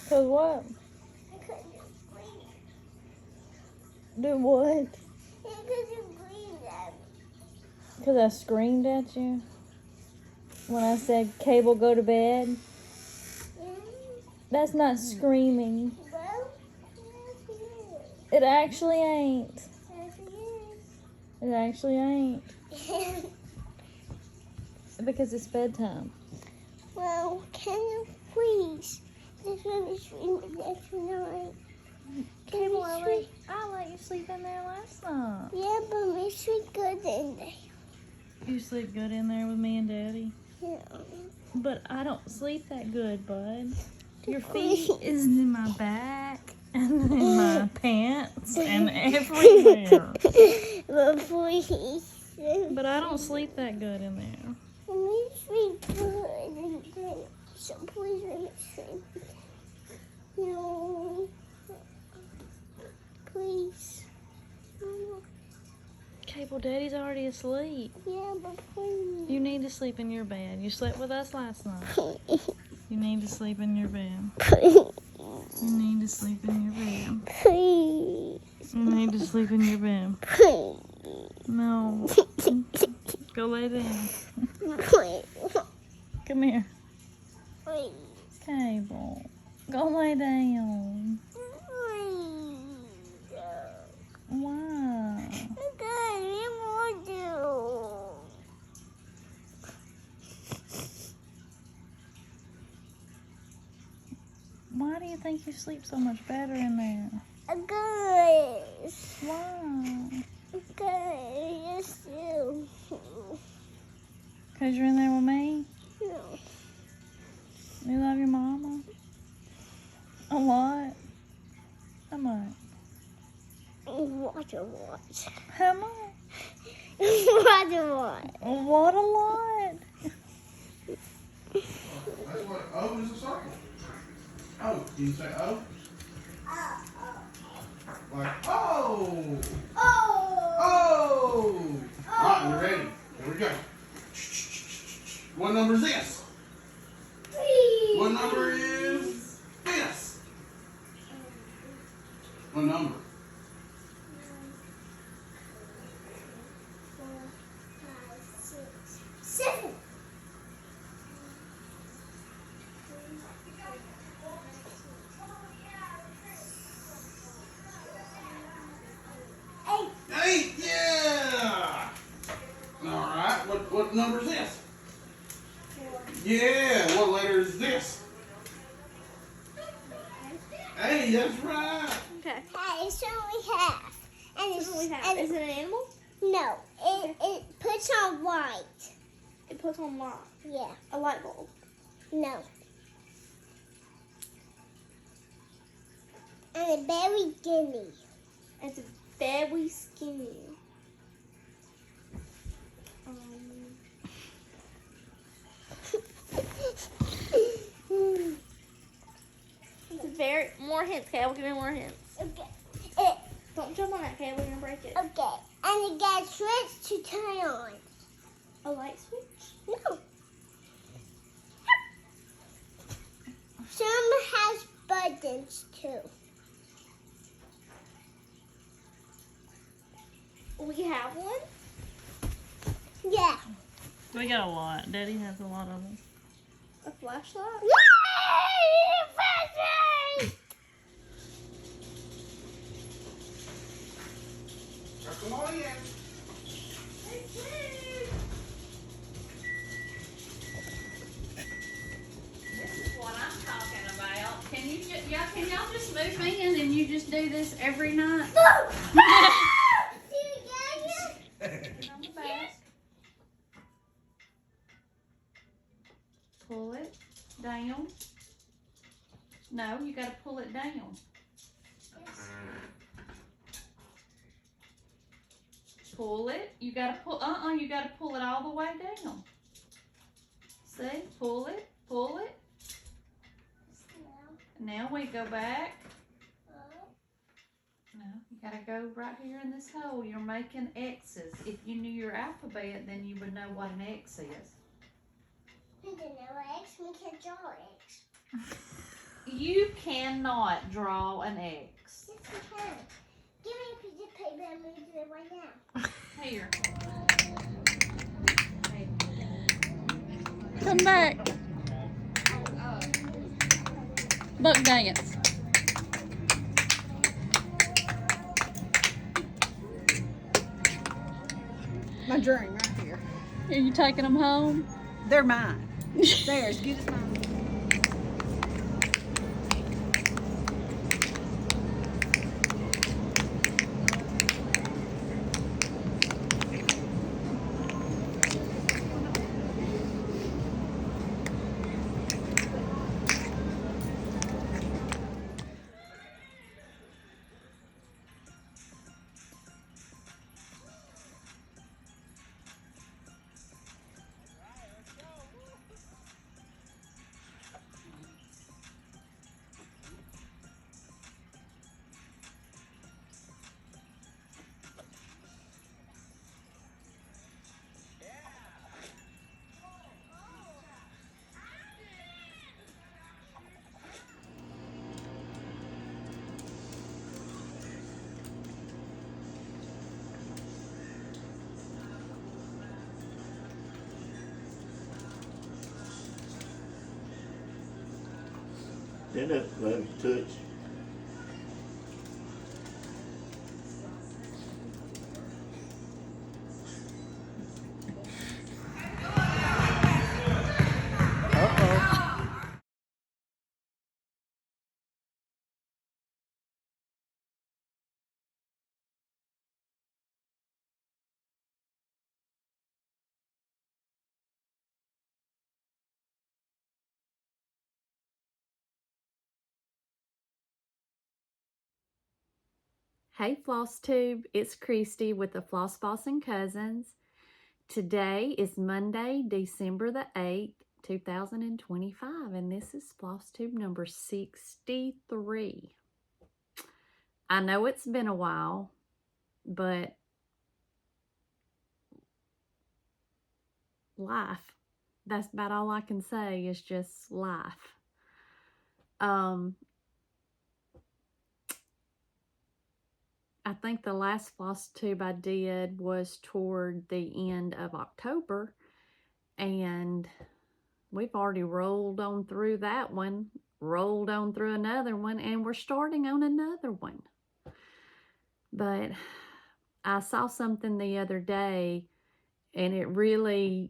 Cause what? Because you screamed. Do what? Because you screamed at me. Cause I screamed at you when I said, Cable, go to bed. That's not screaming. Well, yes, it is. It actually ain't. Yes, it It actually ain't. is. Because it's bedtime. Well, can you please? This will be streaming next night. Can we sleep? I let you sleep in there last night. Yeah, but we sleep good in there. You sleep good in there with me and Daddy. Yeah. But I don't sleep that good, bud. Your feet is in my back and in my pants and everywhere. But please. But I don't sleep that good in there. Can we sleep good in there? So please let me sleep. No. Please. Cable, Daddy's already asleep. Yeah, but please. You need to sleep in your bed. You slept with us last night. You need to sleep in your bed. Please. You need to sleep in your bed. Please. You need to sleep in your bed. Please. No. Go lay down. Please. Come here. Please. Cable. Go lay down. Why? Why do you think you sleep so much better in there? Guys. Why? Guys, you. Because you're in there with me? No. You love your mama? A lot? How much? What a lot. How much? What a lot. What a lot? That's what O is a circle. Oh, can you say O? Like oh! Oh. Oh! Alright, you ready? Here we go. What number is this? Please. What number is this? What number? 4, 5, 6, 7. Eight, yeah! Alright, what number is this? 4. Yeah, what letter is this? Hey, that's right. Okay. Hey, it's only half. And it's What do we have? and Is it an animal? no, it puts on white. It puts on light. Yeah. A light bulb. No. And a berry guinea. It's very skinny. It's very more hints, Caleb. Give me more hints. Okay. Don't jump on that, Caleb. We're gonna break it. Okay. And it got switch to turn on. A light switch. No. Some has buttons too. We have one. Yeah. We got a lot. Daddy has a lot of them. A flashlight. Yay! Flashlight! Come on in. This is what I'm talking about. Can y'all just move in and you just do this every night? Pull it down. No, you gotta pull it down. Pull it. You gotta you gotta pull it all the way down. See? Pull it. Pull it. Now we go back. No, you gotta go right here in this hole. You're making X's. If you knew your alphabet, then you would know what an X is. We can draw X. You cannot draw an X. Yes, you can. Give me a piece of paper and we do it right now. Here. Come back. Buck dance. My drawing right here. Are you taking them home? They're mine. They're as good as mine. Then that love touch. Hey Flosstube, it's Christy with the Floss Boss and Cousins. Today is Monday, December the 8th, 2025, and this is Flosstube number 63. I know it's been a while, but life. That's about all I can say is just life. I think the last floss tube I did was toward the end of October, and we've already rolled on through that one, rolled on through another one, and we're starting on another one. But I saw something the other day, and it really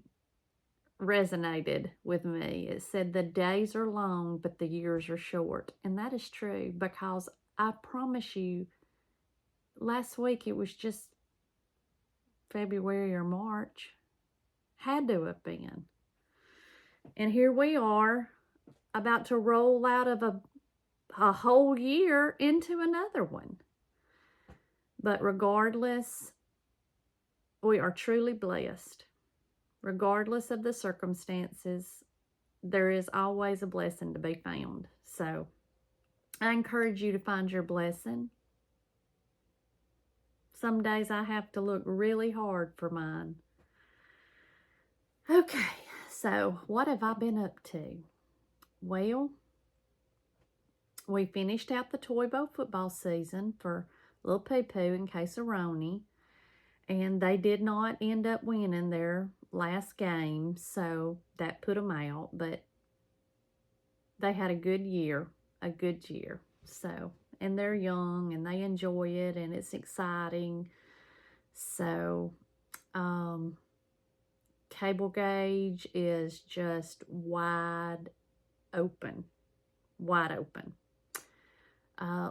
resonated with me. It said, the days are long, but the years are short. And that is true, because I promise you, last week it was just February or March. Had to have been. And here we are, about to roll out of a whole year into another one. But regardless, we are truly blessed. Regardless of the circumstances, there is always a blessing to be found. So I encourage you to find your blessing. Some days I have to look really hard for mine. Okay, so what have I been up to? Well, we finished out the Toy Bowl football season for Little Poo Poo and Casaroni, and they did not end up winning their last game, so that put them out, but they had a good year, so, and they're young, and they enjoy it, and it's exciting, so, cable gauge is just wide open.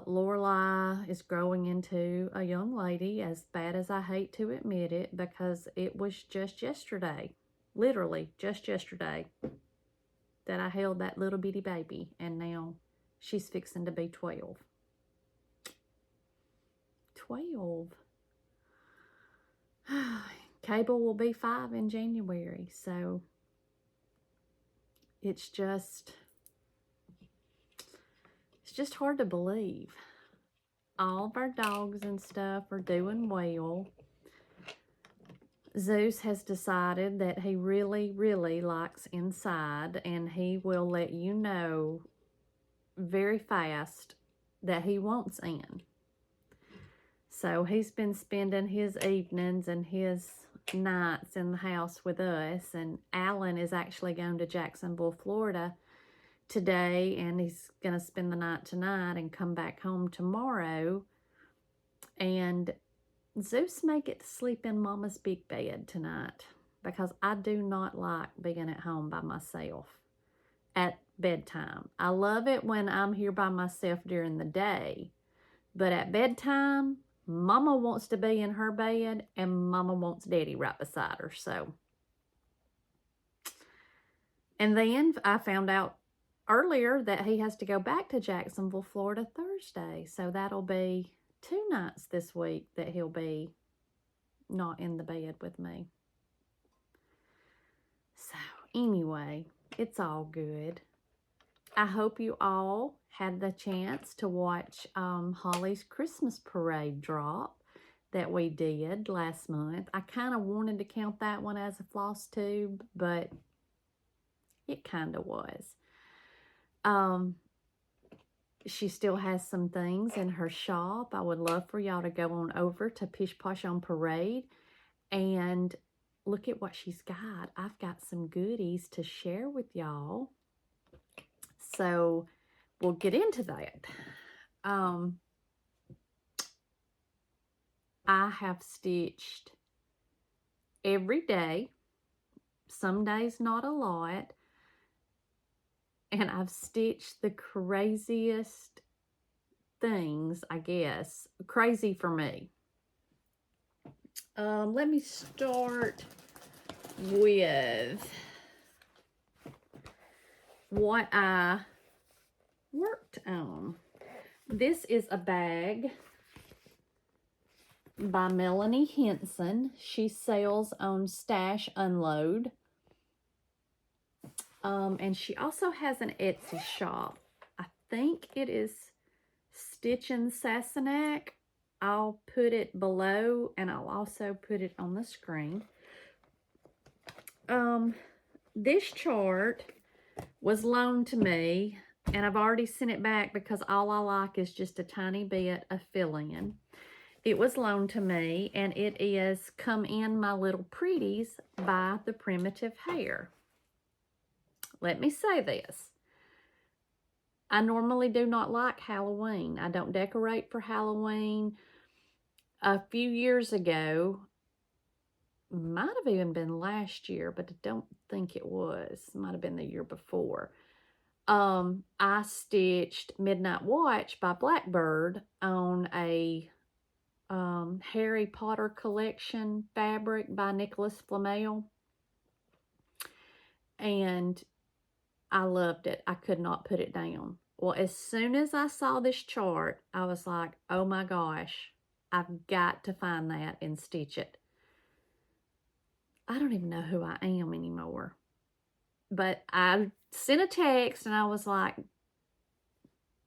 Lorelai is growing into a young lady, as bad as I hate to admit it, because it was just yesterday, literally just yesterday, that I held that little bitty baby, and now she's fixing to be 12. 12. Cable will be 5 in January, so it's just hard to believe. All of our dogs and stuff are doing well. Zeus has decided that he really, really likes inside, and he will let you know very fast that he wants in. So he's been spending his evenings and his nights in the house with us, and Alan is actually going to Jacksonville, Florida today, and he's going to spend the night tonight and come back home tomorrow. And Zeus may get to sleep in Mama's big bed tonight, because I do not like being at home by myself at bedtime. I love it when I'm here by myself during the day, but at bedtime, Mama wants to be in her bed and Mama wants Daddy right beside her. So, and then I found out earlier that he has to go back to Jacksonville, Florida Thursday. So that'll be 2 nights this week that he'll be not in the bed with me. So anyway, it's all good. I hope you all had the chance to watch Holly's Christmas parade drop that we did last month. I kind of wanted to count that one as a Flosstube, but it kind of was. She still has some things in her shop. I would love for y'all to go on over to Pish Posh on Parade and look at what she's got. I've got some goodies to share with y'all. So we'll get into that. I have stitched every day. Some days not a lot. And I've stitched the craziest things, I guess. Crazy for me. Let me start with what I worked on. This is a bag by Melanie Henson. She sells on Stash Unload. And she also has an Etsy shop. I think it is Stitchin' Sassenach. I'll put it below and I'll also put it on the screen. This chart was loaned to me and I've already sent it back because all I like is just a tiny bit of fill-in. It was loaned to me and it is Come In My Little Pretties by The Primitive Hair. Let me say this. I normally do not like Halloween. I don't decorate for Halloween. A few years ago, might have even been last year, but I don't think it was. It might have been the year before. I stitched Midnight Watch by Blackbird on a Harry Potter collection fabric by Nicholas Flamel. And I loved it. I could not put it down. Well, as soon as I saw this chart, I was like, oh my gosh, I've got to find that and stitch it. I don't even know who I am anymore. But I sent a text and I was like,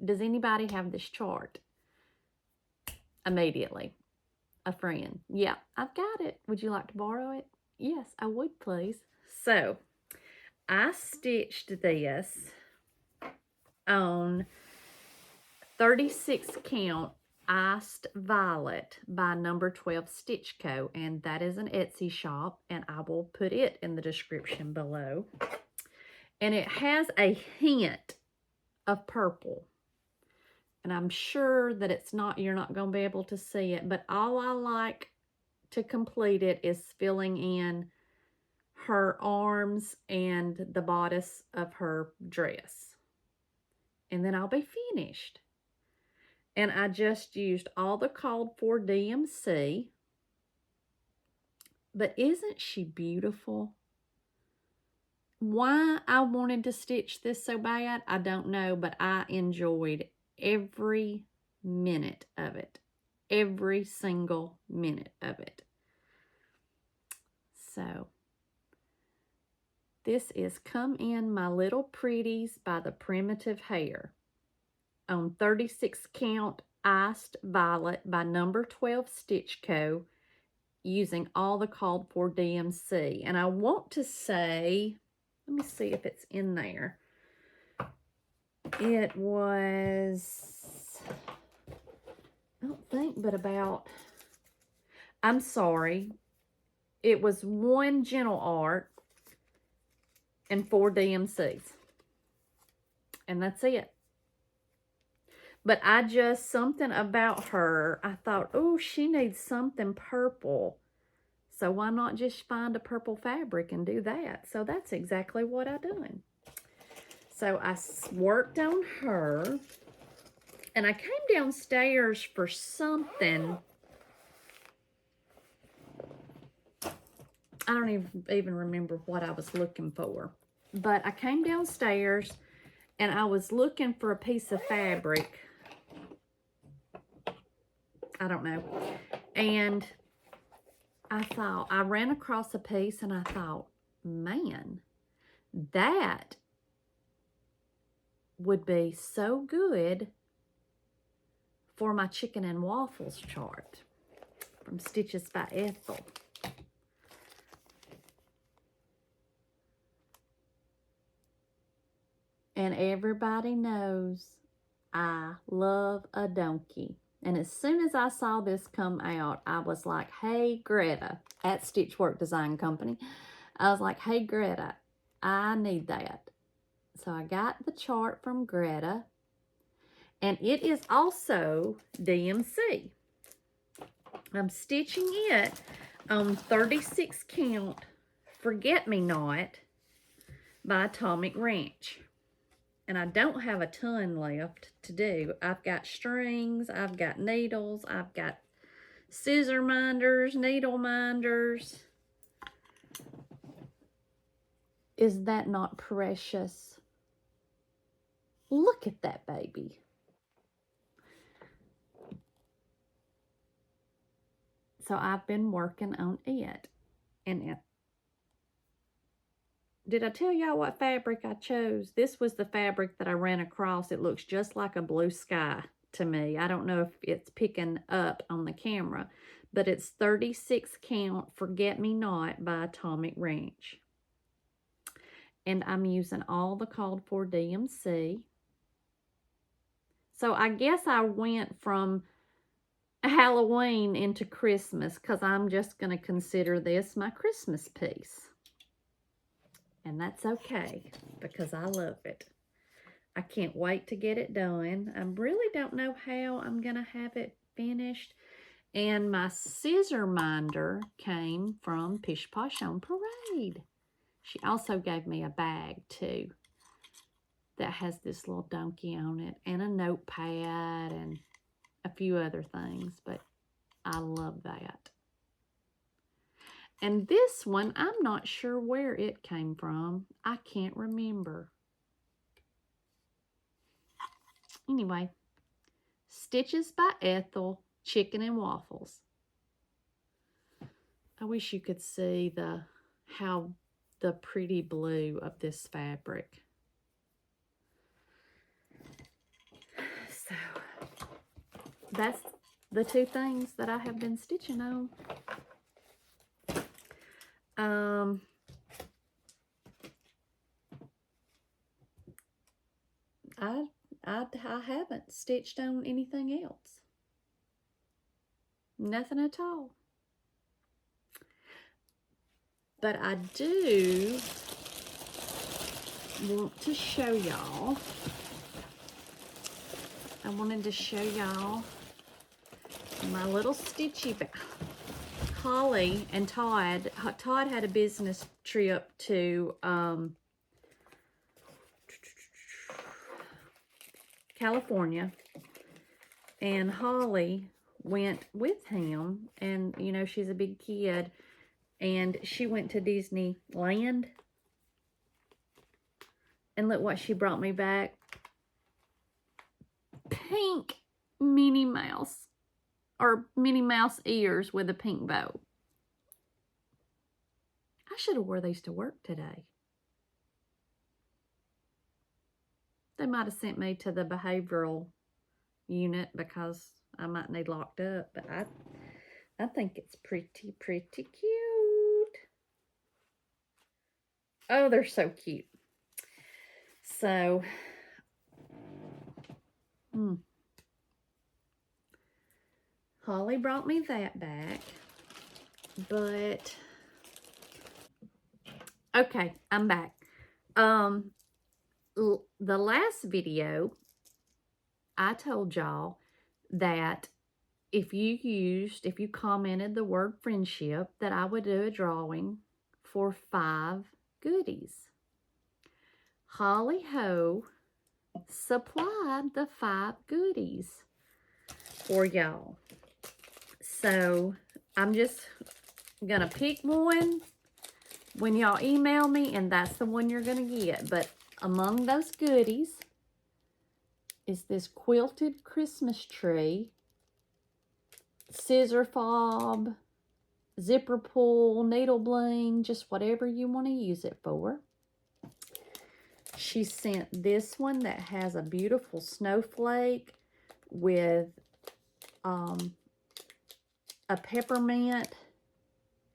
does anybody have this chart? Immediately. A friend. Yeah, I've got it. Would you like to borrow it? Yes, I would, please. So, I stitched this on 36 count Iced Violet by Number 12 Stitch Co. And that is an Etsy shop. And I will put it in the description below. And it has a hint of purple. And I'm sure that it's not, you're not going to be able to see it. But all I like to complete it is filling in her arms and the bodice of her dress. And then I'll be finished. And I just used all the called for DMC. But isn't she beautiful? Why I wanted to stitch this so bad, I don't know, but I enjoyed every minute of it. Every single minute of it. So, this is Come In My Little Pretties by The Primitive Hair on 36 count Iced Violet by Number 12 Stitch Co. using all the called for DMC. And I want to say, let me see if it's in there. It was, I don't think, but about, I'm sorry, it was 1 Gentle Art and 4 DMCs. And that's it. But I just, something about her, I thought, oh, she needs something purple. So why not just find a purple fabric and do that? So that's exactly what I done. So I worked on her. And I came downstairs for something. I don't even remember what I was looking for. But I came downstairs and I was looking for a piece of fabric. I don't know. And I thought, I ran across a piece and I thought, man, that would be so good for my chicken and waffles chart from Stitches by Ethel. And everybody knows I love a donkey. And as soon as I saw this come out, I was like, hey, Greta, at Stitchwork Design Company. I was like, hey, Greta, I need that. So I got the chart from Greta. And it is also DMC. I'm stitching it on 36 count Forget Me Not by Atomic Ranch. And I don't have a ton left to do. I've got strings, I've got needles, I've got scissor minders, needle minders. Is that not precious? Look at that baby. So I've been working on it. And did I tell y'all what fabric I chose? This was the fabric that I ran across. It looks just like a blue sky to me. I don't know if it's picking up on the camera, but it's 36 count Forget Me Not by Atomic Ranch. And I'm using all the called for DMC. So I guess I went from Halloween into Christmas because I'm just going to consider this my Christmas piece. And that's okay because I love it. I can't wait to get it done. I really don't know how I'm going to have it finished. And my scissor minder came from Pish Posh on Parade. She also gave me a bag too that has this little donkey on it and a notepad and a few other things, but I love that. And this one, I'm not sure where it came from. I can't remember. Anyway, Stitches by Ethel, Chicken and Waffles. I wish you could see how the pretty blue of this fabric. So, that's the 2 things that I have been stitching on. I haven't stitched on anything else. Nothing at all. But I do want to show y'all. I wanted to show y'all my little stitchy bag. Holly and Todd had a business trip to California, and Holly went with him, and you know, she's a big kid, and she went to Disneyland, and look what she brought me back. Pink Minnie Mouse, or Minnie Mouse ears with a pink bow. I should have wore these to work today. They might have sent me to the behavioral unit because I might need locked up, but I think it's pretty cute. Oh, they're so cute. So Holly brought me that back. But, okay, I'm back. The last video, I told y'all that if you commented the word friendship, that I would do a drawing for 5 goodies. Holly Ho supplied the 5 goodies for y'all. So I'm just gonna pick one when y'all email me, and that's the one you're gonna get. But among those goodies is this quilted Christmas tree, scissor fob, zipper pull, needle bling, just whatever you want to use it for. She sent this one that has a beautiful snowflake with a peppermint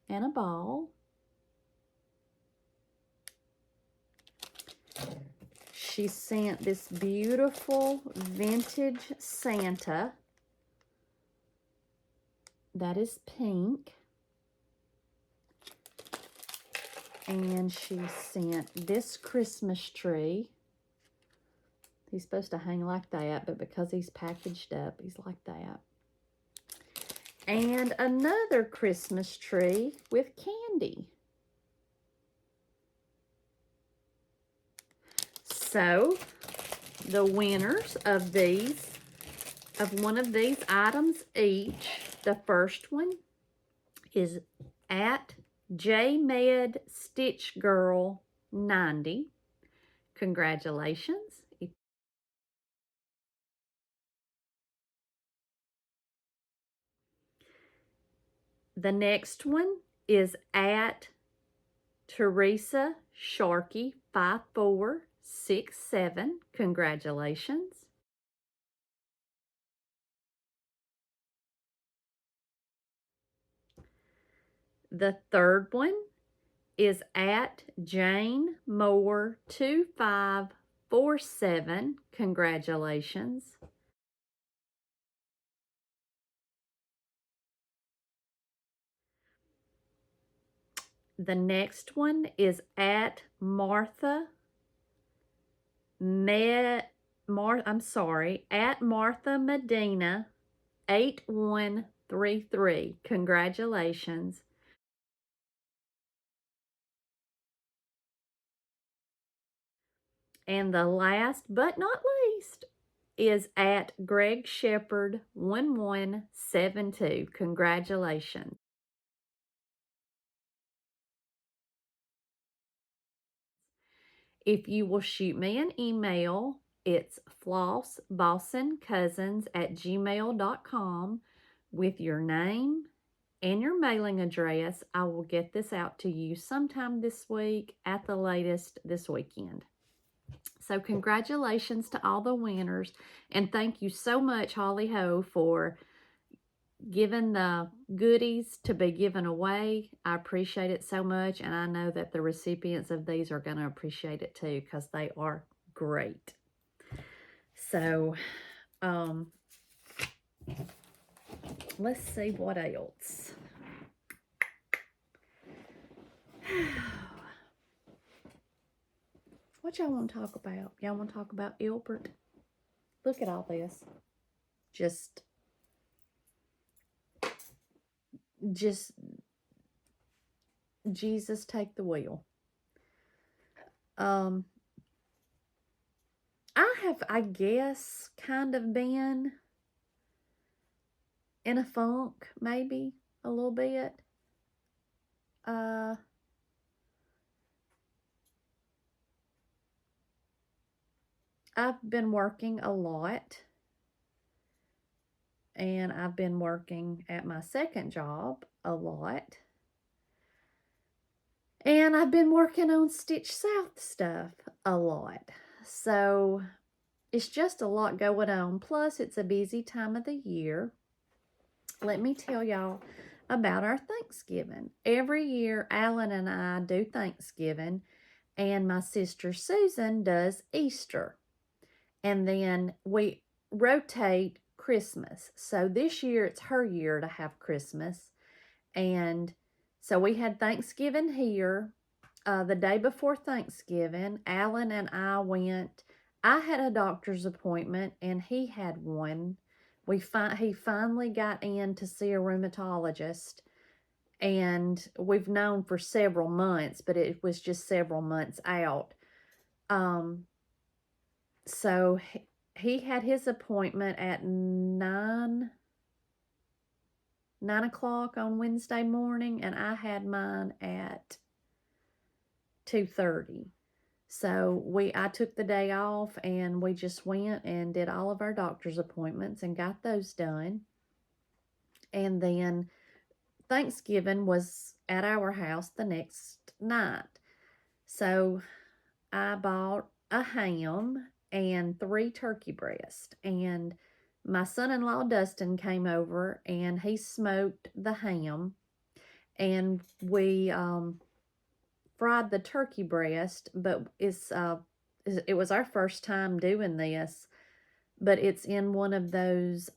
and a ball. She sent this beautiful vintage Santa that is pink. And she sent this Christmas tree. He's supposed to hang like that, but because he's packaged up, he's like that. And another Christmas tree with candy. So, the winners of one of these items each, the first one is at JMed Stitch Girl 90. Congratulations. The next one is at Teresa Sharkey 5467. Congratulations. The third one is at Jane Moore 2547. Congratulations. The next one is at Martha Medina 8133. Congratulations. And the last but not least is at Greg Shepherd 1172. Congratulations. If you will shoot me an email, it's flossbossencousins@gmail.com with your name and your mailing address. I will get this out to you sometime this week, at the latest this weekend. So congratulations to all the winners, and thank you so much, Holly Ho, for giving the goodies to be given away. I appreciate it so much, and I know that the recipients of these are going to appreciate it too, because they are great. So, let's see what else. What y'all want to talk about? Y'all want to talk about Ilbert? Look at all this. Just Jesus take the wheel. I have, I guess, kind of been in a funk, maybe a little bit. I've been working a lot, and I've been working at my second job a lot, and I've been working on Stitch South stuff a lot. So it's just a lot going on. Plus, it's a busy time of the year. Let me tell y'all about our Thanksgiving. Every year, Alan and I do Thanksgiving, and my sister Susan does Easter. And then rotate Christmas. So this year it's her year to have Christmas. And so we had Thanksgiving here. The day before Thanksgiving, Alan and I went. I had a doctor's appointment and he had one. He finally got in to see a rheumatologist, and we've known for several months, but it was just several months out. So he had his appointment at 9 o'clock on Wednesday morning, and I had mine at 2:30. So I took the day off, and we just went and did all of our doctor's appointments and got those done. And then Thanksgiving was at our house the next night. So I bought a ham and 3 turkey breasts, and my son-in-law Dustin came over and he smoked the ham, and we fried the turkey breast. But it was our first time doing this, but it's in one of those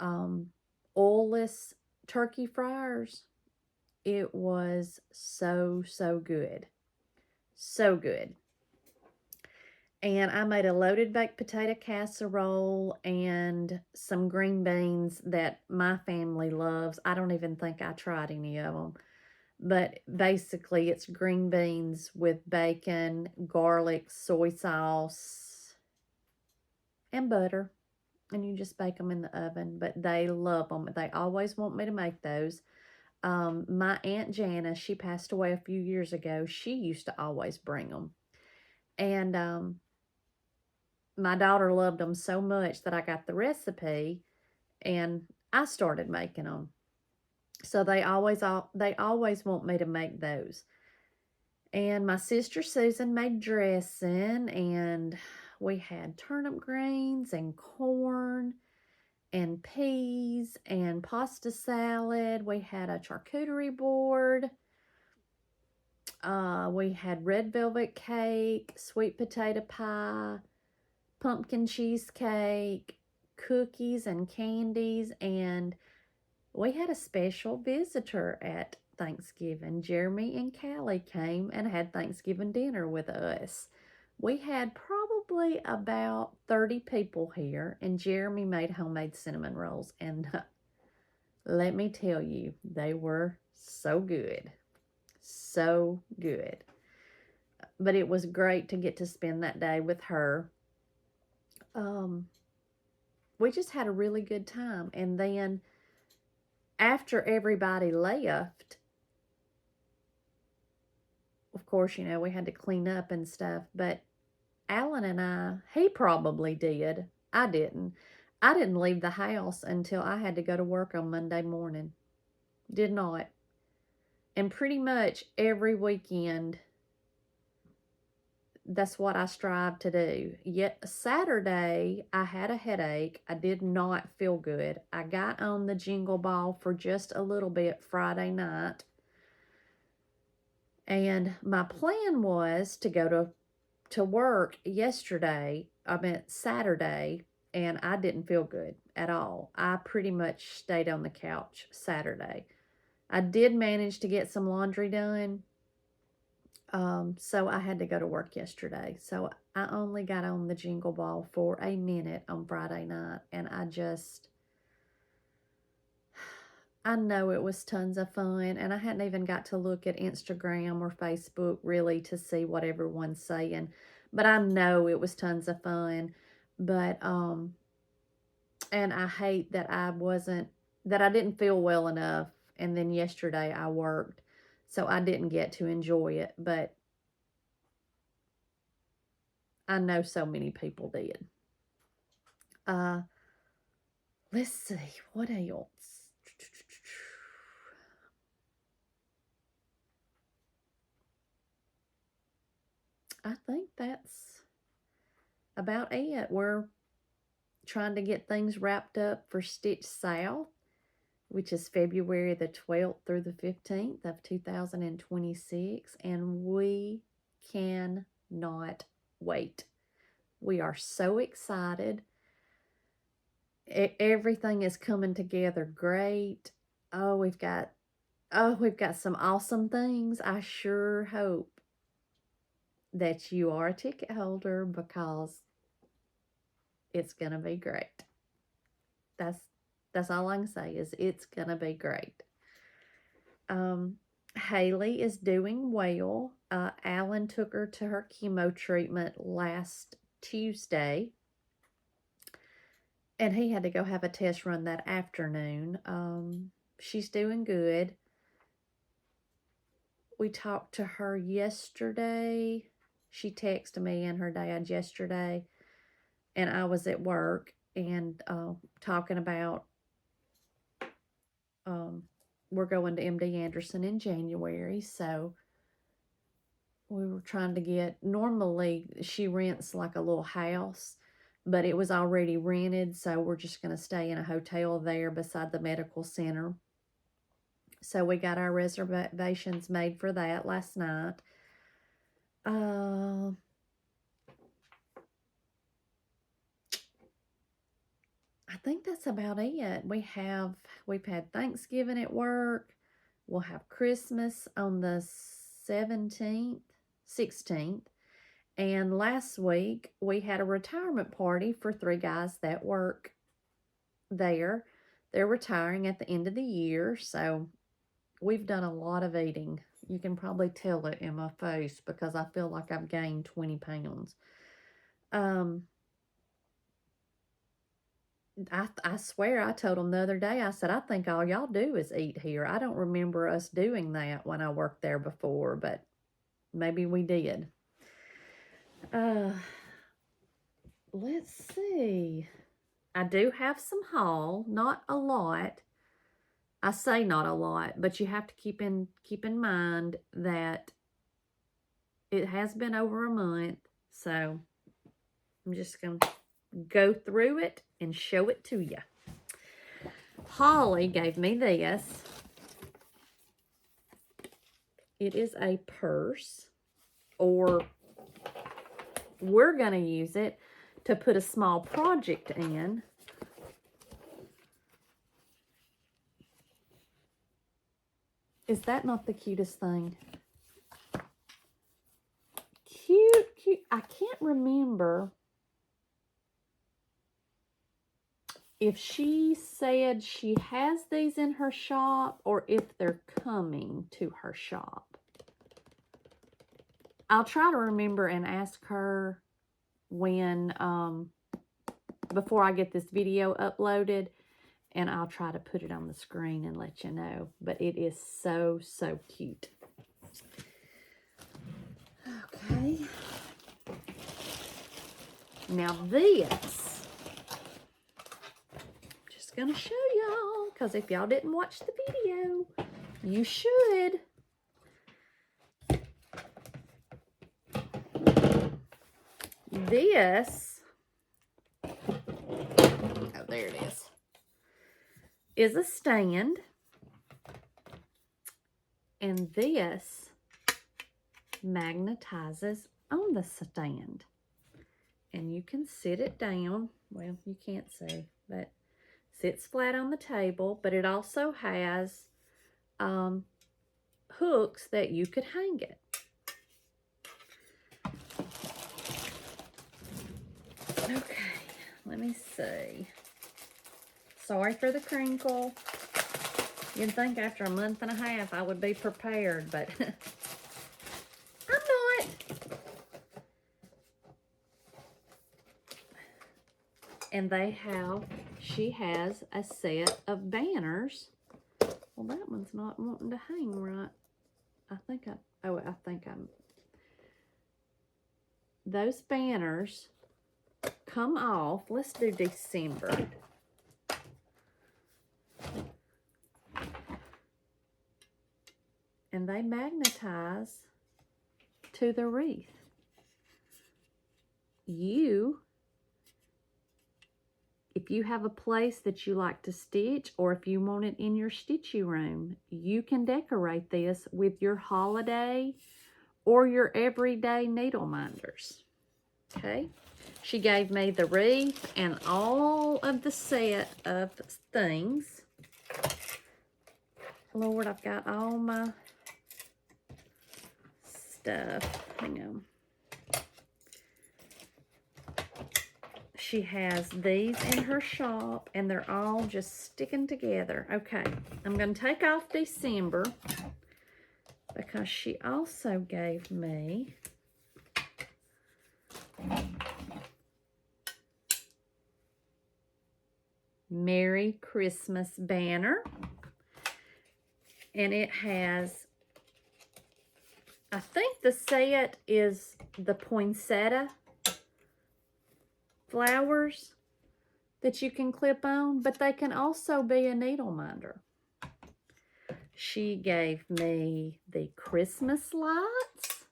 oilless turkey fryers. It was so good. So good. And I made a loaded baked potato casserole and some green beans that my family loves. I don't even think I tried any of them. But basically, it's green beans with bacon, garlic, soy sauce, and butter. And you just bake them in the oven. But they love them. They always want me to make those. My Aunt Jana, she passed away a few years ago. She used to always bring them. And my daughter loved them so much that I got the recipe and I started making them. So they always want me to make those. And my sister Susan made dressing, and we had turnip greens and corn and peas and pasta salad. We had a charcuterie board. We had red velvet cake, sweet potato pie, pumpkin cheesecake, cookies and candies, and we had a special visitor at Thanksgiving. Jeremy and Callie came and had Thanksgiving dinner with us. We had probably about 30 people here, and Jeremy made homemade cinnamon rolls, and let me tell you, they were so good. So good. But it was great to get to spend that day with her. We just had a really good time. And then after everybody left, of course, you know, we had to clean up and stuff, but Alan and he probably did. I didn't. I didn't leave the house until I had to go to work on Monday morning. Did not. And pretty much every weekend, that's what I strive to do. Yet Saturday, I had a headache. I did not feel good. I got on the jingle ball for just a little bit Friday night. And my plan was to go to work Saturday, and I didn't feel good at all. I pretty much stayed on the couch Saturday. I did manage to get some laundry done. So I had to go to work yesterday. So I only got on the jingle ball for a minute on Friday night, and I know it was tons of fun, and I hadn't even got to look at Instagram or Facebook really to see what everyone's saying, but I know it was tons of fun. But and I hate that I didn't feel well enough, and then yesterday I worked, so I didn't get to enjoy it, but I know so many people did. Let's see, what else? I think that's about it. We're trying to get things wrapped up for Stitch South, which is February the 12th through the 15th of 2026, and we cannot wait. We are so excited. everything is coming together great. We've got some awesome things. I sure hope that you are a ticket holder, because it's gonna be great. That's all I can say, is it's gonna be great. Haley is doing well. Alan took her to her chemo treatment last Tuesday, and he had to go have a test run that afternoon. She's doing good. We talked to her yesterday. She texted me and her dad yesterday, and I was at work, and talking about we're going to MD Anderson in January, so we were trying to get, normally she rents like a little house, but it was already rented, so we're just going to stay in a hotel there beside the medical center. So we got our reservations made for that last night. I think that's about it. We've had Thanksgiving at work. We'll have Christmas on the 16th. And last week we had a retirement party for 3 guys that work there. They're retiring at the end of the year, so we've done a lot of eating. You can probably tell it in my face, because I feel like I've gained 20 pounds. I swear, I told them the other day, I said, I think all y'all do is eat here. I don't remember us doing that when I worked there before, but maybe we did. Let's see. I do have some haul, not a lot. I say not a lot, but you have to keep in mind that it has been over a month, so I'm just going to go through it and show it to you. Holly gave me this. It is a purse, or we're going to use it to put a small project in. Is that not the cutest thing? Cute. I can't remember if she said she has these in her shop or if they're coming to her shop. I'll try to remember and ask her when, before I get this video uploaded, and I'll try to put it on the screen and let you know. But it is so, so cute. Okay. Now this, just gonna show y'all, because if y'all didn't watch the video, you should. This, oh, there it is a stand, and this magnetizes on the stand, and you can sit it down. Well, you can't see, but sits flat on the table, but it also has hooks that you could hang it. Okay, let me see. Sorry for the crinkle. You'd think after a month and a half I would be prepared, but I'm not. And she has a set of banners. Well, that one's not wanting to hang right. Those banners come off. Let's do December. And they magnetize to the wreath. If you have a place that you like to stitch, or if you want it in your stitchy room, you can decorate this with your holiday or your everyday needle minders. Okay, She gave me the wreath and all of the set of things. Lord, I've got all my stuff. Hang on. She has these in her shop, and they're all just sticking together. Okay, I'm going to take off December because she also gave me Merry Christmas banner. And it has, I think the set is the poinsettia flowers that you can clip on, but they can also be a needle minder. She gave me the Christmas lights.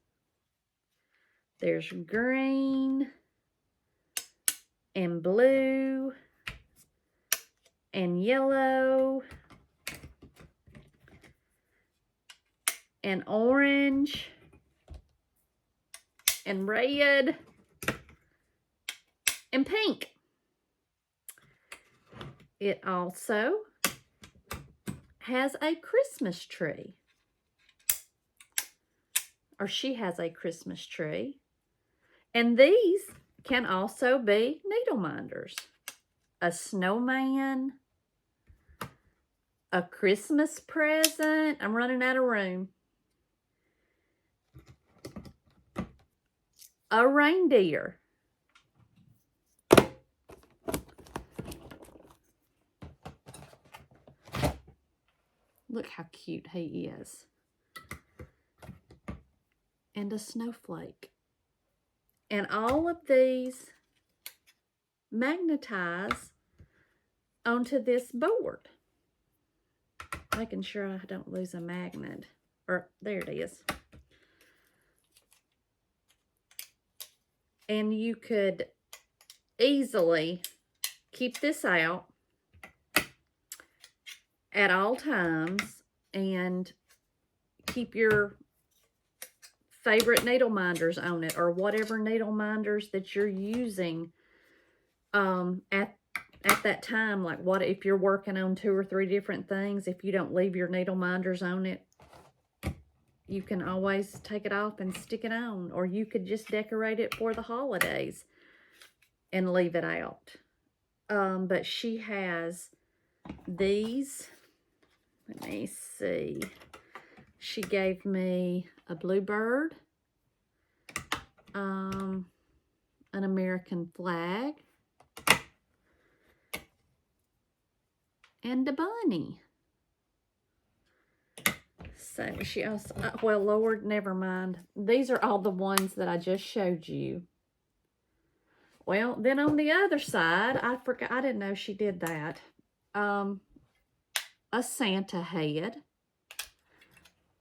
There's green and blue and yellow and orange and red and pink. It also has a Christmas tree. Or she has a Christmas tree. And these can also be needle minders. A snowman, a Christmas present. I'm running out of room. A reindeer. Look how cute he is. And a snowflake. And all of these magnetize onto this board. Making sure I don't lose a magnet. Or, there it is. And you could easily keep this out at all times and keep your favorite needle minders on it, or whatever needle minders that you're using at that time. Like, what if you're working on 2 or 3 different things, if you don't leave your needle minders on it, you can always take it off and stick it on. Or you could just decorate it for the holidays and leave it out. But she has these. Let me see. She gave me a bluebird, an American flag, and a bunny. So she also, well, Lord, never mind. These are all the ones that I just showed you. Well, then on the other side, I forgot, I didn't know she did that. A Santa head.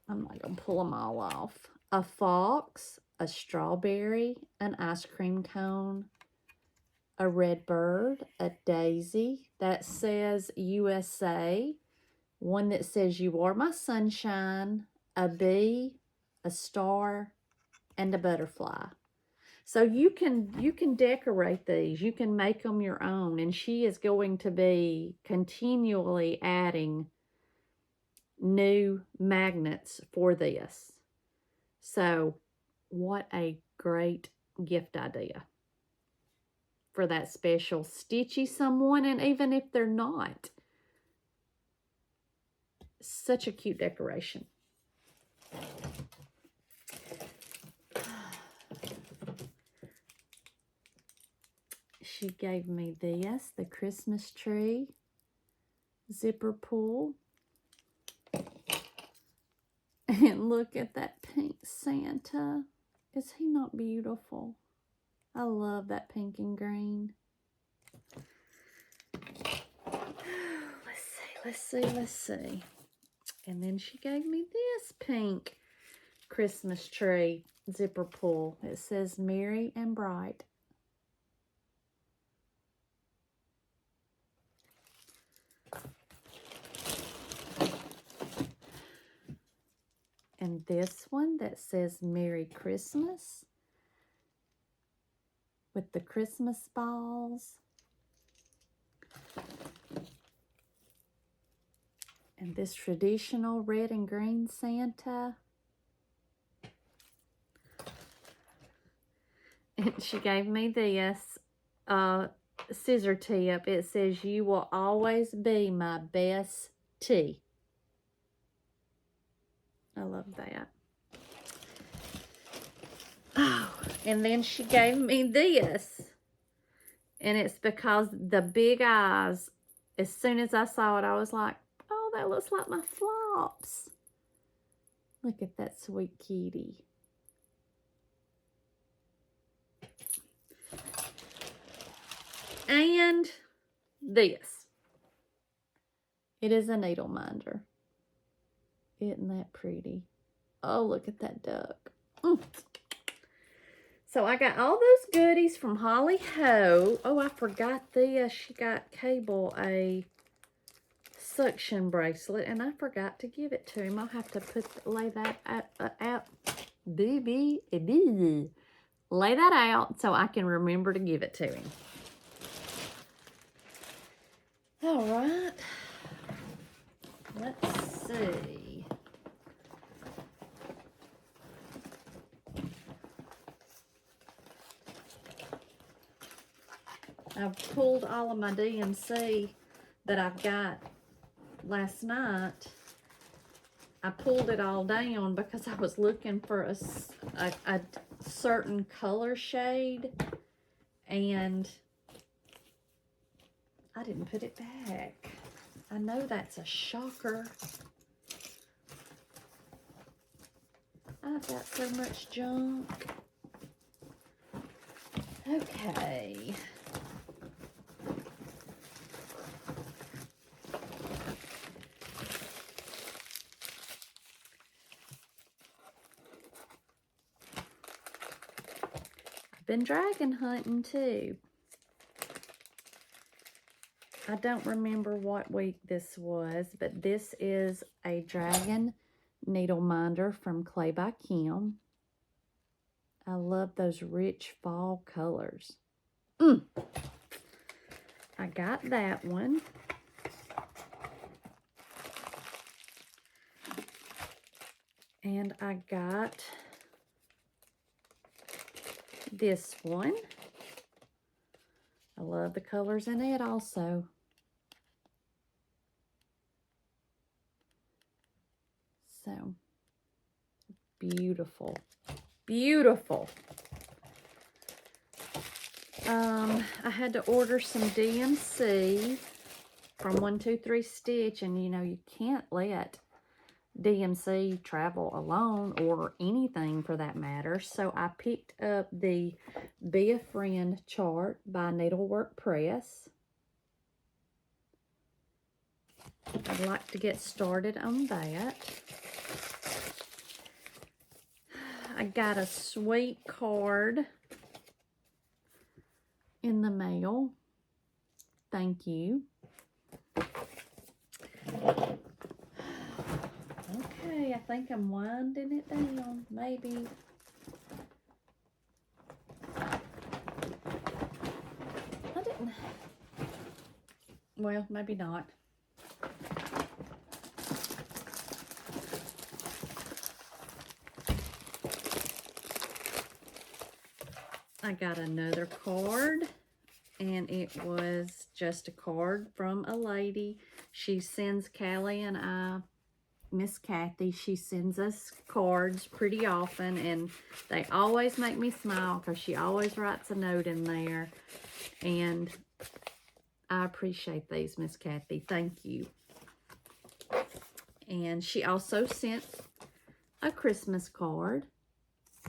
I'm not going to pull them all off. A fox, a strawberry, an ice cream cone, a red bird, a daisy that says USA, one that says you are my sunshine, a bee, a star, and a butterfly. So you can decorate these. You can make them your own. And she is going to be continually adding new magnets for this. So what a great gift idea for that special stitchy someone. And even if they're not, such a cute decoration. She gave me this, the Christmas tree zipper pull. And look at that pink Santa. Is he not beautiful? I love that pink and green. Let's see. And then she gave me this pink Christmas tree zipper pull. It says Merry and Bright. And this one that says Merry Christmas. with the Christmas balls. And this traditional red and green Santa. And she gave me this scissor tip. It says, "You will always be my best tea." I love that. Oh, and then she gave me this. And it's because the big eyes, as soon as I saw it, I was like, oh, that looks like my Flops. Look at that sweet kitty. And this. It is a needle minder. Isn't that pretty? Oh, look at that duck. So I got all those goodies from Holly Ho. Oh, I forgot this. She got Cable a suction bracelet, and I forgot to give it to him. I'll have to lay that out. Lay that out so I can remember to give it to him. All right. Let's see. I've pulled all of my DMC that I've got last night. I pulled it all down because I was looking for a certain color shade, and I didn't put it back. I know that's a shocker. I've got so much junk. Okay. Been dragon hunting too. I don't remember what week this was, but this is a dragon needle minder from Clay by Kim. I love those rich fall colors. I got that one. And I got this one. I love the colors in it also. So beautiful, beautiful. I had to order some DMC from 123 Stitch, and you know, you can't let DMC travel alone, or anything for that matter. So I picked up the Be a Friend chart by Needlework Press. I'd like to get started on that. I got a sweet card in the mail. Thank you. Okay, I think I'm winding it down, maybe. I didn't. Well, maybe not. I got another card, and it was just a card from a lady. She sends Callie and I, Miss Kathy, she sends us cards pretty often, and they always make me smile because she always writes a note in there, and I appreciate these, Miss Kathy. Thank you. And she also sent a Christmas card.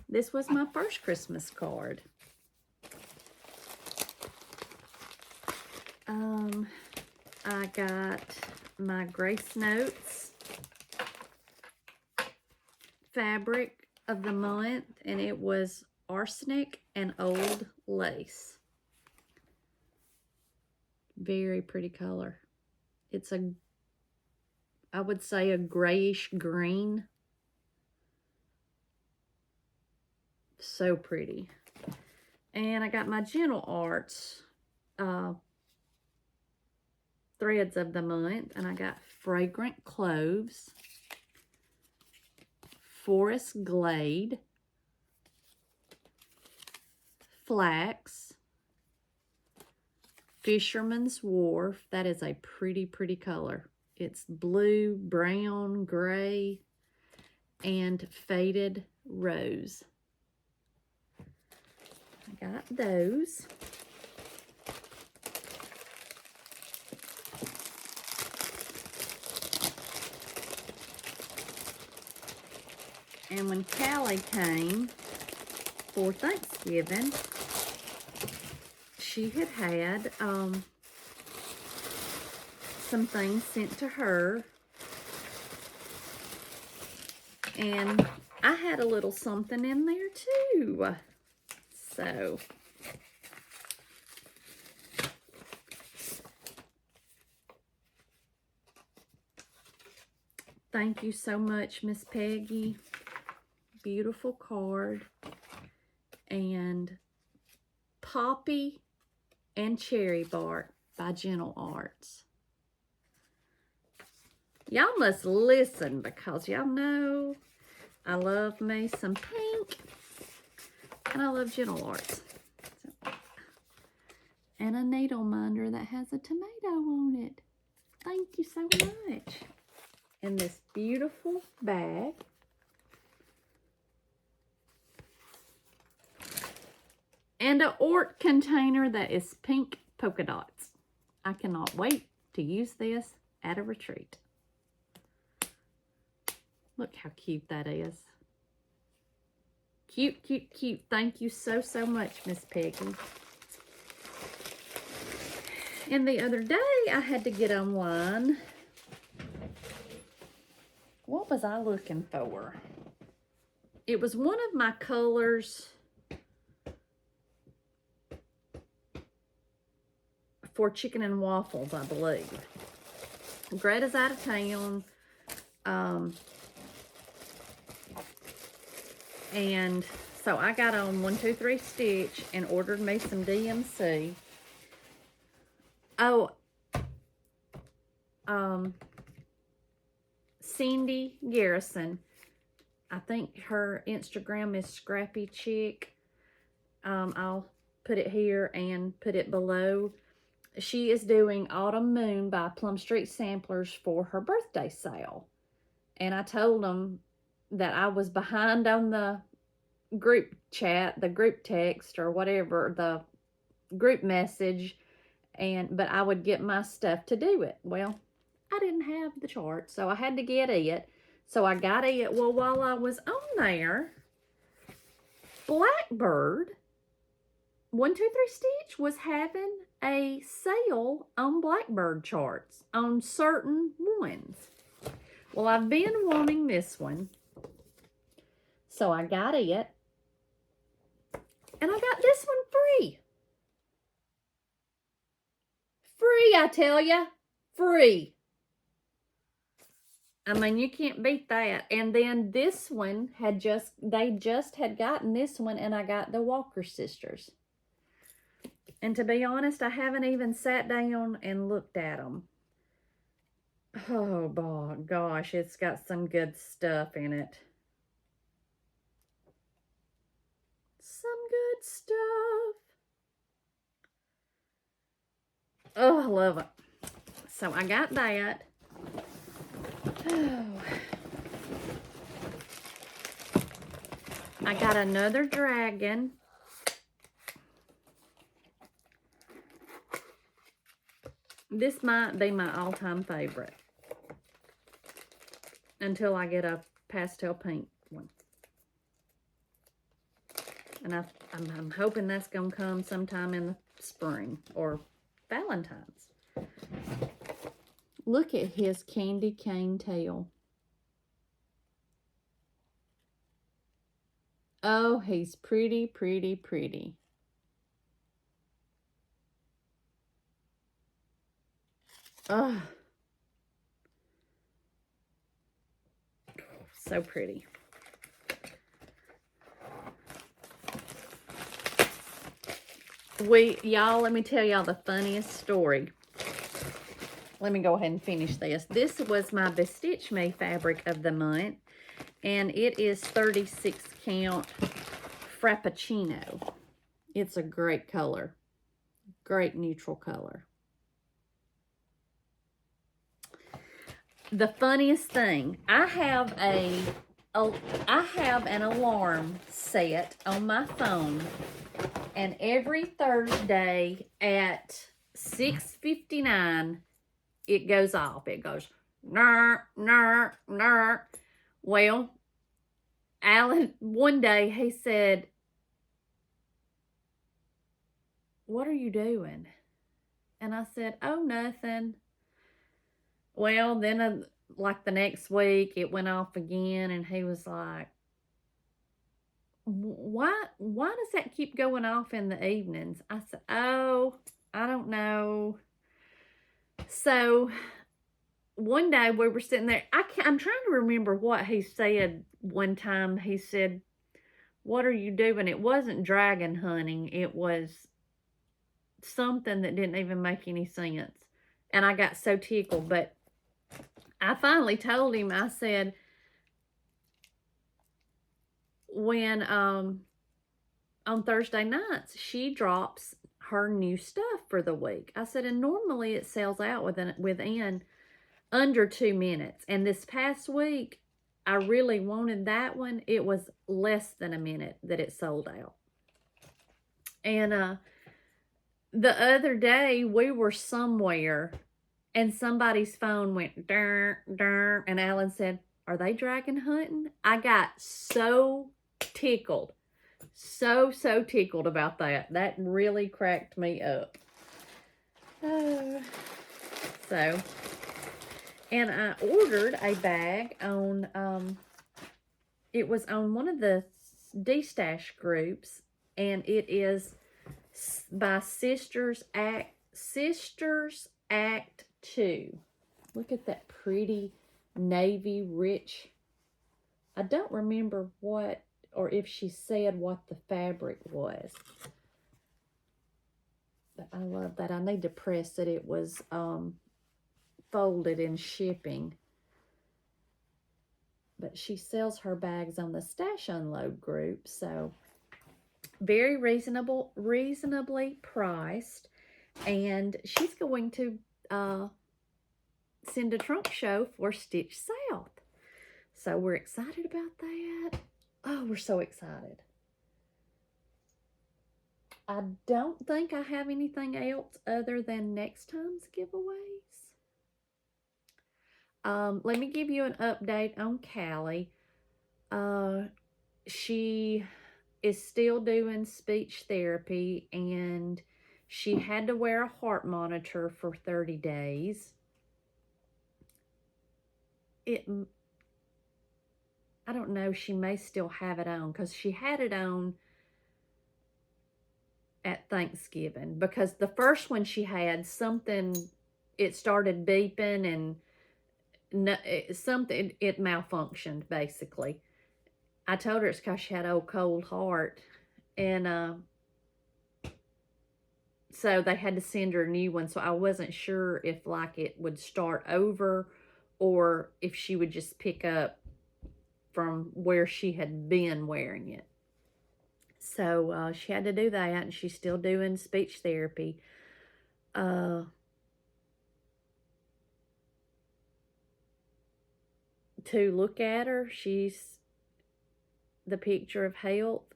This was my first Christmas card. I got my Grace Notes fabric of the month, and it was arsenic and old lace. Very pretty color. It's I would say a grayish green. So pretty. And I got my Gentle Arts threads of the month, and I got Fragrant Cloves, Forest Glade, Flax, Fisherman's Wharf. That is a pretty, pretty color. It's blue, brown, gray, and Faded Rose. I got those. And when Callie came for Thanksgiving, she had some things sent to her. And I had a little something in there too. So thank you so much, Miss Peggy. Beautiful card. And Poppy and Cherry Bark by Gentle Arts. Y'all must listen because y'all know I love me some pink and I love Gentle Arts. So, and a needle minder that has a tomato on it. Thank you so much. And this beautiful bag. And a Ort container that is pink polka dots. I cannot wait to use this at a retreat. Look how cute that is. Cute, cute, cute. Thank you so, so much, Miss Peggy. And the other day, I had to get online. What was I looking for? It was one of my colors for chicken and waffles, I believe. Greta's out of town. And so I got on 1, 2, 3 Stitch and ordered me some DMC. Oh, Cindy Garrison. I think her Instagram is Scrappy Chick. I'll put it here and put it below. She is doing Autumn Moon by Plum Street Samplers for her birthday sale. And I told them that I was behind on the group chat, the group text, or whatever, the group message, but I would get my stuff to do it. Well, I didn't have the chart, so I had to get it. So I got it. Well, while I was on there, Blackbird 1, 2, 3 Stitch was having a sale on Blackbird charts on certain ones. Well, I've been wanting this one, so I got it, and I got this one free. Free, I tell ya, free. I mean, you can't beat that. And then this one they just had gotten this one, and I got the Walker Sisters. And to be honest, I haven't even sat down and looked at them. Oh, boy, gosh, it's got some good stuff in it. Some good stuff. Oh, I love it. So I got that. Oh. I got another dragon. This might be my all-time favorite until I get a pastel pink one. And I'm hoping that's going to come sometime in the spring or Valentine's. Look at his candy cane tail. Oh, he's pretty, pretty, pretty. Oh, so pretty. Y'all, let me tell y'all the funniest story. Let me go ahead and finish this. This was my Bestitch Me fabric of the month, and it is 36 count Frappuccino. It's a great color, great neutral color. The funniest thing, I have an alarm set on my phone, and every Thursday at 6:59 it goes off. It goes nar nar nar. Well, Alan, one day he said, "What are you doing?" And I said, "Oh, nothing." Well, then like the next week it went off again, and he was like, why does that keep going off in the evenings? I said, "Oh, I don't know." So one day we were sitting there. I'm trying to remember what he said one time. He said, "What are you doing?" It wasn't dragon hunting. It was something that didn't even make any sense. And I got so tickled. But I finally told him, I said, when on Thursday nights, she drops her new stuff for the week. I said, and normally it sells out within under 2 minutes. And this past week, I really wanted that one. It was less than a minute that it sold out. And the other day, we were somewhere, and somebody's phone went, "Durr, durr," and Alan said, "Are they dragon hunting?" I got so tickled. So tickled about that. That really cracked me up. So, and I ordered a bag on, it was on one of the D-Stash groups, and it is by Sisters Act 2. Look at that pretty navy rich. I don't remember what, or if she said what the fabric was. But I love that. I need to press that it was folded in shipping. But she sells her bags on the Stash Unload group, so very reasonably priced. And she's going to send a trunk show for Stitch South. So we're excited about that. Oh, we're so excited. I don't think I have anything else other than next time's giveaways. Let me give you an update on Callie. She is still doing speech therapy, and she had to wear a heart monitor for 30 days. I don't know, she may still have it on, because she had it on at Thanksgiving, because the first one she had, it started beeping, and it malfunctioned, basically. I told her it's because she had old cold heart, and so they had to send her a new one. So I wasn't sure if like it would start over, or if she would just pick up from where she had been wearing it. So she had to do that, and she's still doing speech therapy. To look at her, she's the picture of health.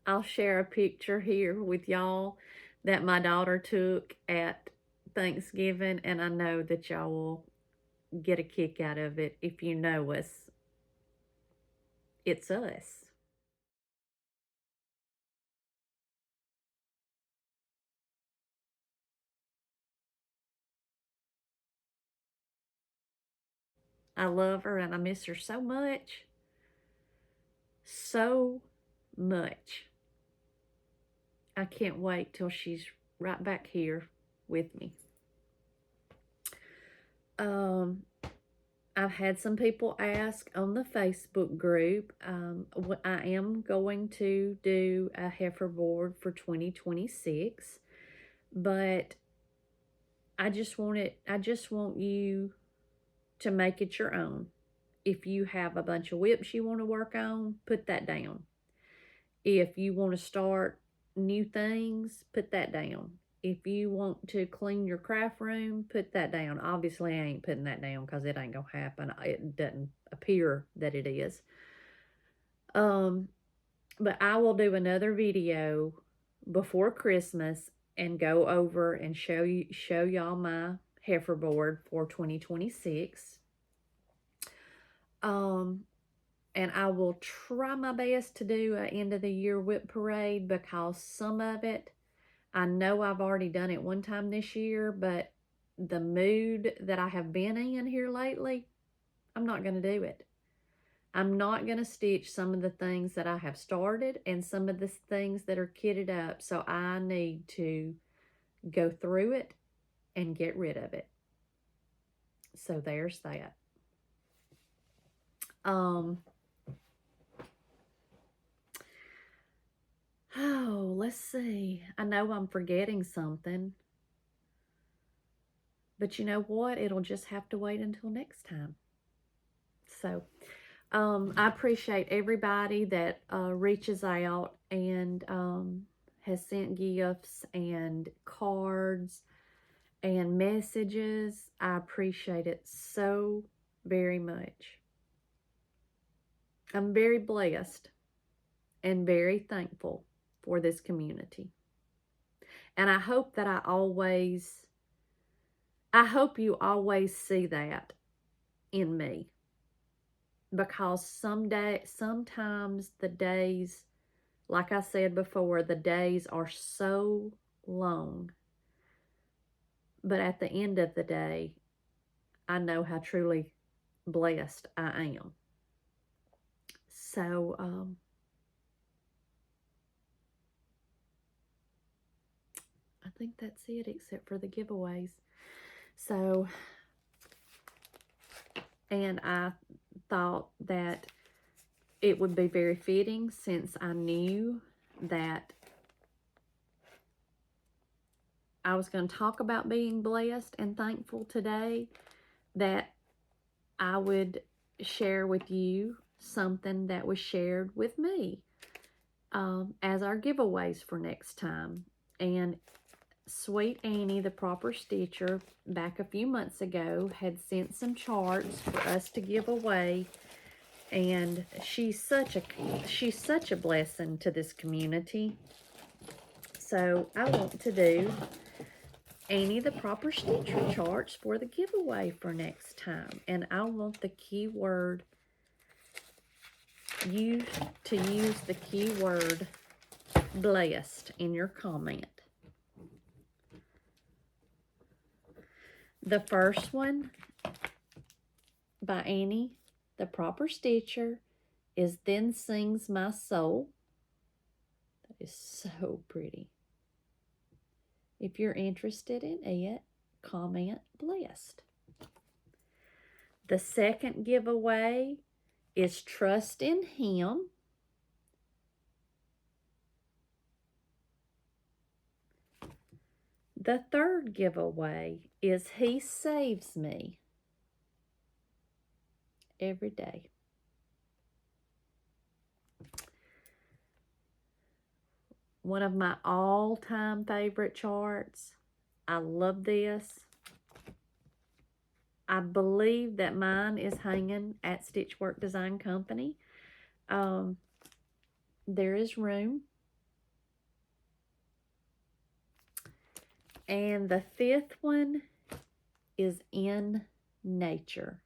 I'll share a picture here with y'all that my daughter took at Thanksgiving, and I know that y'all will get a kick out of it. If you know us, it's us. I love her, and I miss her so much. So much. I can't wait till she's right back I've had some people ask on the Facebook group. I am going to do a heifer board for 2026, but I just want you to make it your own. If you have a bunch of whips you want to work on, put that down. If you want to start new things, put that down. If you want to clean your craft room, put that down. Obviously, I ain't putting that down because it ain't going to happen. It doesn't appear that it is. But I will do another video before Christmas and go over and show y'all my heifer board for 2026. And I will try my best to do an end of the year whip parade, because some of it, I know I've already done it one time this year, but the mood that I have been in here lately, I'm not going to do it. I'm not going to stitch some of the things that I have started and some of the things that are kitted up. So I need to go through it and get rid of it. So there's that. Oh, let's see. I know I'm forgetting something. But you know what? It'll just have to wait until next time. So, I appreciate everybody that reaches out and has sent gifts and cards and messages. I appreciate it so very much. I'm very blessed and very thankful for this community. And I hope that I hope you always see that in me. Because sometimes the days, like I said before, the days are so long. But at the end of the day, I know how truly blessed I am. So, I think that's it, except for the giveaways. So, and I thought that it would be very fitting, since I knew that I was going to talk about being blessed and thankful today, that I would share with you something that was shared with me as our giveaways for next time. And Sweet Annie, the proper stitcher, back a few months ago, had sent some charts for us to give away. And she's such a blessing to this community. So I want to do Annie the Proper Stitcher charts for the giveaway for next time. And I want the keyword, you to use the keyword blessed in your comment. The first one by Annie the Proper Stitcher is Then Sings My Soul. That is so pretty. If you're interested in it, comment blessed. The second giveaway is Trust in Him. The third giveaway is He Saves Me every day. One of my all-time favorite charts. I love this. I believe that mine is hanging at Stitchwork Design Company. There is room. And the fifth one is In Nature.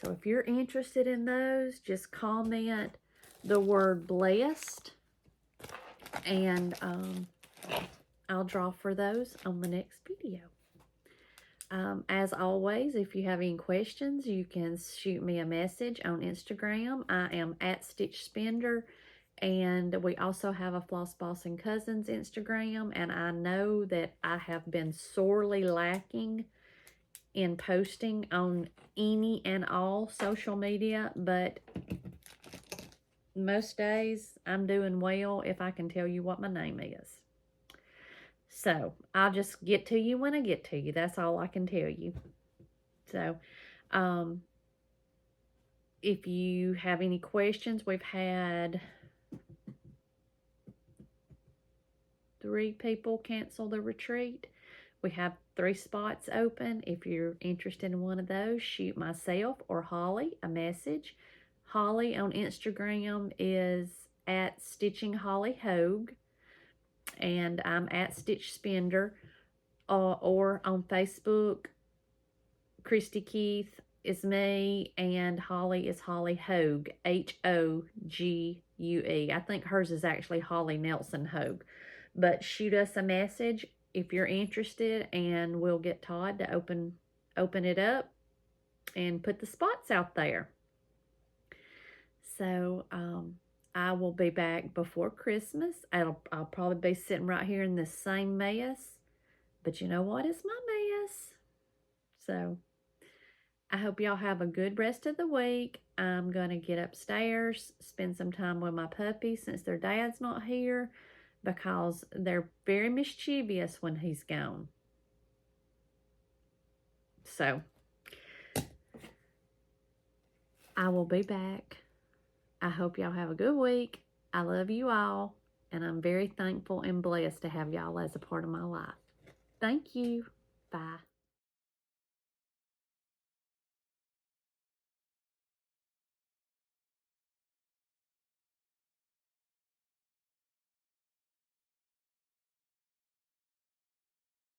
So if you're interested in those, just comment the word blessed, and I'll draw for those on the next video. As always, if you have any questions, you can shoot me a message on Instagram. I am at Stitch Spender, and we also have a Floss Boss and Cousins Instagram, and I know that I have been sorely lacking in posting on any and all social media, but most days I'm doing well if I can tell you what my name is. So I'll just get to you when I get to you. That's all I can tell you. So if you have any questions, we've had 3 people cancel the retreat. We have 3 spots open. If you're interested in one of those, shoot myself or Holly a message. Holly on Instagram is at Stitching Holly Hogue, and I'm at Stitch Spender, or on Facebook, Christy Keith is me, and Holly is Holly Hogue, Hogue. I think hers is actually Holly Nelson Hogue. But shoot us a message if you're interested, and we'll get Todd to open it up and put the spots out there. So I will be back before Christmas. I'll probably be sitting right here in this same mess, but you know what? It's my mess. So I hope y'all have a good rest of the week. I'm going to get upstairs, spend some time with my puppies since their dad's not here, because they're very mischievous when he's gone. So I will be back. I hope y'all have a good week. I love you all, and I'm very thankful and blessed to have y'all as a part of my life. Thank you. Bye.